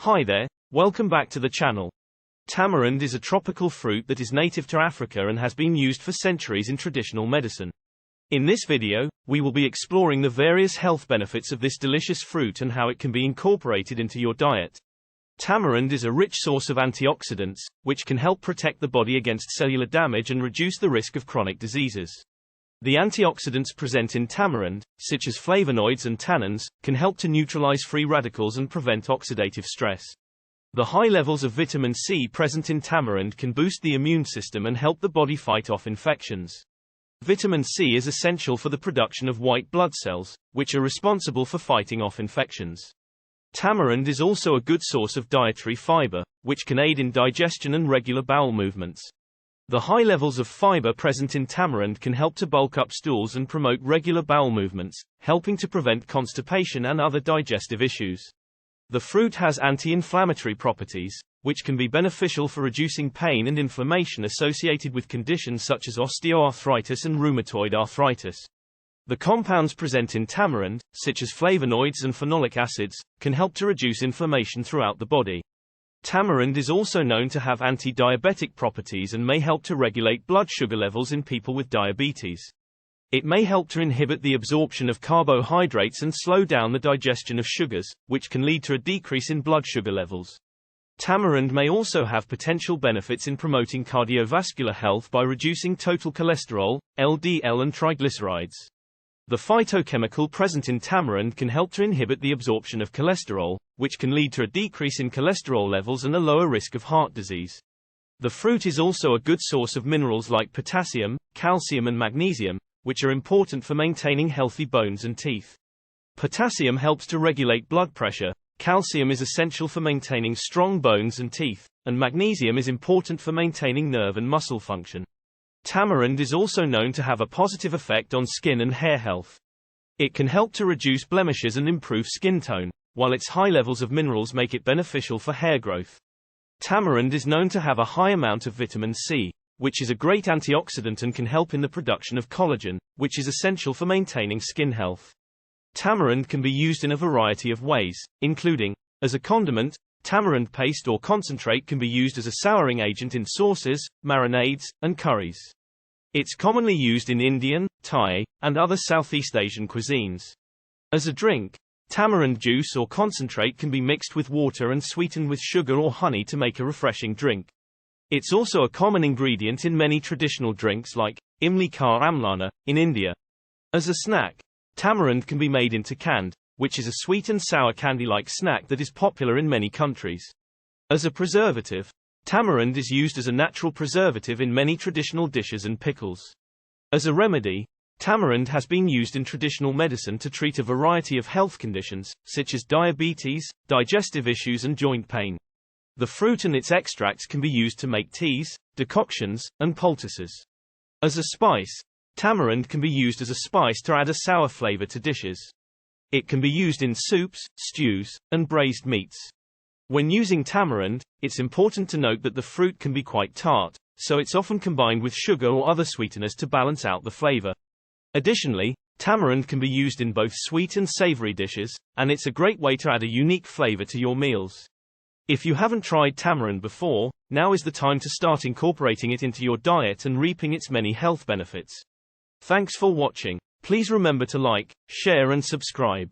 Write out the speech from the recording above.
Hi there, welcome back to the channel. Tamarind is a tropical fruit that is native to Africa and has been used for centuries in traditional medicine. In this video, we will be exploring the various health benefits of this delicious fruit and how it can be incorporated into your diet. Tamarind is a rich source of antioxidants, which can help protect the body against cellular damage and reduce the risk of chronic diseases. The antioxidants present in tamarind, such as flavonoids and tannins, can help to neutralize free radicals and prevent oxidative stress. The high levels of vitamin C present in tamarind can boost the immune system and help the body fight off infections. Vitamin C is essential for the production of white blood cells, which are responsible for fighting off infections. Tamarind is also a good source of dietary fiber, which can aid in digestion and regular bowel movements. The high levels of fiber present in tamarind can help to bulk up stools and promote regular bowel movements, helping to prevent constipation and other digestive issues. The fruit has anti-inflammatory properties, which can be beneficial for reducing pain and inflammation associated with conditions such as osteoarthritis and rheumatoid arthritis. The compounds present in tamarind, such as flavonoids and phenolic acids, can help to reduce inflammation throughout the body. Tamarind is also known to have anti-diabetic properties and may help to regulate blood sugar levels in people with diabetes. It may help to inhibit the absorption of carbohydrates and slow down the digestion of sugars, which can lead to a decrease in blood sugar levels. Tamarind may also have potential benefits in promoting cardiovascular health by reducing total cholesterol, LDL and triglycerides. The phytochemical present in tamarind can help to inhibit the absorption of cholesterol, which can lead to a decrease in cholesterol levels and a lower risk of heart disease. The fruit is also a good source of minerals like potassium, calcium and magnesium, which are important for maintaining healthy bones and teeth. Potassium helps to regulate blood pressure, calcium is essential for maintaining strong bones and teeth, and magnesium is important for maintaining nerve and muscle function. Tamarind is also known to have a positive effect on skin and hair health. It can help to reduce blemishes and improve skin tone, while its high levels of minerals make it beneficial for hair growth. Tamarind is known to have a high amount of vitamin C, which is a great antioxidant and can help in the production of collagen, which is essential for maintaining skin health. Tamarind can be used in a variety of ways, including as a condiment. Tamarind paste or concentrate can be used as a souring agent in sauces, marinades, and curries. It's commonly used in Indian, Thai, and other Southeast Asian cuisines. As a drink, tamarind juice or concentrate can be mixed with water and sweetened with sugar or honey to make a refreshing drink. It's also a common ingredient in many traditional drinks like imli ka amlana in India. As a snack, tamarind can be made into canned, which is a sweet and sour candy-like snack that is popular in many countries. As a preservative, tamarind is used as a natural preservative in many traditional dishes and pickles. As a remedy, tamarind has been used in traditional medicine to treat a variety of health conditions, such as diabetes, digestive issues and joint pain. The fruit and its extracts can be used to make teas, decoctions, and poultices. As a spice, tamarind can be used as a spice to add a sour flavor to dishes. It can be used in soups, stews, and braised meats. When using tamarind, it's important to note that the fruit can be quite tart, so it's often combined with sugar or other sweeteners to balance out the flavor. Additionally, tamarind can be used in both sweet and savory dishes, and it's a great way to add a unique flavor to your meals. If you haven't tried tamarind before, now is the time to start incorporating it into your diet and reaping its many health benefits. Thanks for watching. Please remember to like, share and subscribe.